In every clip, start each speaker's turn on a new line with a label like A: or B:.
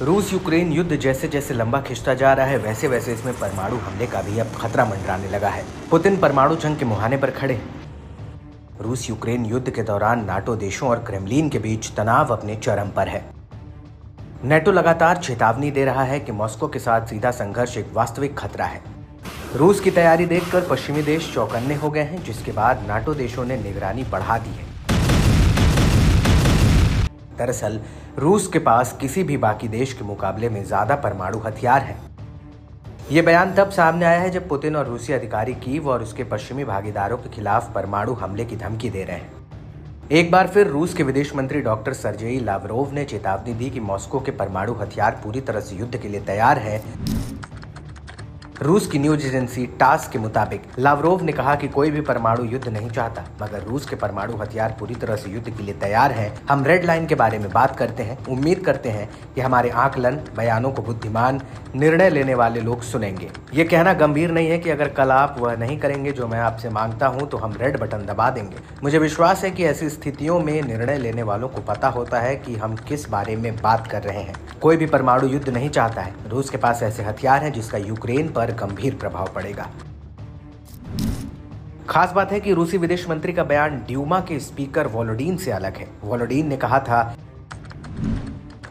A: रूस यूक्रेन युद्ध जैसे जैसे लंबा खिंचता जा रहा है वैसे वैसे इसमें परमाणु हमले का भी अब खतरा मंडराने लगा है। पुतिन परमाणु जंग के मुहाने पर खड़े हैं। रूस यूक्रेन युद्ध के दौरान नाटो देशों और क्रेमलिन के बीच तनाव अपने चरम पर है। नेटो लगातार चेतावनी दे रहा है कि मॉस्को के साथ सीधा संघर्ष एक वास्तविक खतरा है। रूस की तैयारी देखकर पश्चिमी देश चौकन्ने हो गए हैं, जिसके बाद नाटो देशों ने निगरानी बढ़ा दी है। दरअसल रूस के पास किसी भी बाकी देश के मुकाबले में ज्यादा परमाणु हथियार है। ये बयान तब सामने आया है जब पुतिन और रूसी अधिकारी कीव और उसके पश्चिमी भागीदारों के खिलाफ परमाणु हमले की धमकी दे रहे हैं। एक बार फिर रूस के विदेश मंत्री डॉक्टर सर्जेई लावरोव ने चेतावनी दी कि मॉस्को के परमाणु हथियार पूरी तरह से युद्ध के लिए तैयार है। रूस की न्यूज एजेंसी टास के मुताबिक लावरोव ने कहा कि कोई भी परमाणु युद्ध नहीं चाहता, मगर रूस के परमाणु हथियार पूरी तरह से युद्ध के लिए तैयार हैं। हम रेड लाइन के बारे में बात करते हैं। उम्मीद करते हैं कि हमारे आकलन बयानों को बुद्धिमान निर्णय लेने वाले लोग सुनेंगे। ये कहना गंभीर नहीं है कि अगर कल आप वह नहीं करेंगे जो मैं आपसे मांगता हूं तो हम रेड बटन दबा देंगे। मुझे विश्वास है कि ऐसी स्थितियों में निर्णय लेने वालों को पता होता है कि हम किस बारे में बात कर रहे हैं। कोई भी परमाणु युद्ध नहीं चाहता है। रूस के पास ऐसे हथियार हैं जिसका यूक्रेन पर गंभीर प्रभाव पड़ेगा। खास बात है कि रूसी विदेश मंत्री का बयान ड्यूमा के स्पीकर वोलोडिन से अलग है। वोलोडिन ने कहा था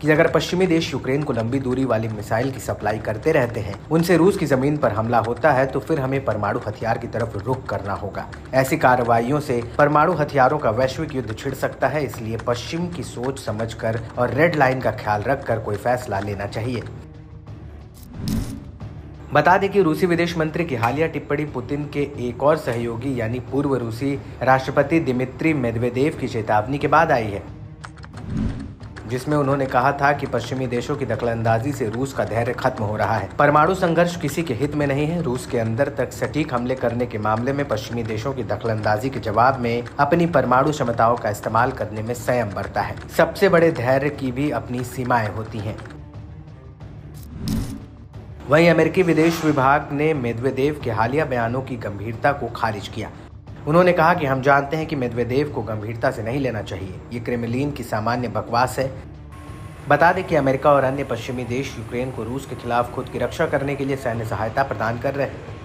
A: कि अगर पश्चिमी देश यूक्रेन को लंबी दूरी वाली मिसाइल की सप्लाई करते रहते हैं, उनसे रूस की जमीन पर हमला होता है, तो फिर हमें परमाणु हथियार की तरफ रुख करना होगा। ऐसी कार्रवाइयों से परमाणु हथियारों का वैश्विक युद्ध छिड़ सकता है, इसलिए पश्चिम की सोच समझकर और रेड लाइन का ख्याल रखकर कोई फैसला लेना चाहिए। बता दें कि रूसी विदेश मंत्री की हालिया टिप्पणी पुतिन के एक और सहयोगी यानी पूर्व रूसी राष्ट्रपति दिमित्री मेदवेदेव की चेतावनी के बाद आई है, जिसमें उन्होंने कहा था कि पश्चिमी देशों की दखलंदाजी से रूस का धैर्य खत्म हो रहा है। परमाणु संघर्ष किसी के हित में नहीं है। रूस के अंदर तक सटीक हमले करने के मामले में पश्चिमी देशों की दखलंदाजी के जवाब में अपनी परमाणु क्षमताओं का इस्तेमाल करने में संयम बरता है। सबसे बड़े धैर्य की भी अपनी सीमाएं होती हैं। वहीं अमेरिकी विदेश विभाग ने मेदवेदेव के हालिया बयानों की गंभीरता को खारिज किया। उन्होंने कहा कि हम जानते हैं कि मेदवेदेव को गंभीरता से नहीं लेना चाहिए। ये क्रेमलिन की सामान्य बकवास है। बता दें कि अमेरिका और अन्य पश्चिमी देश यूक्रेन को रूस के खिलाफ खुद की रक्षा करने के लिए सैन्य सहायता प्रदान कर रहे हैं।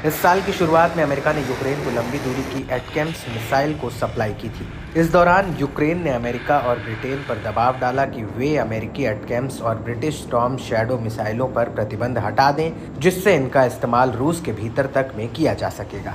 A: इस साल की शुरुआत में अमेरिका ने यूक्रेन को लंबी दूरी की एटकेम्स मिसाइल को सप्लाई की थी। इस दौरान यूक्रेन ने अमेरिका और ब्रिटेन पर दबाव डाला कि वे अमेरिकी एटकेम्स और ब्रिटिश स्टॉर्म शैडो मिसाइलों पर प्रतिबंध हटा दें, जिससे इनका इस्तेमाल रूस के भीतर तक में किया जा सकेगा।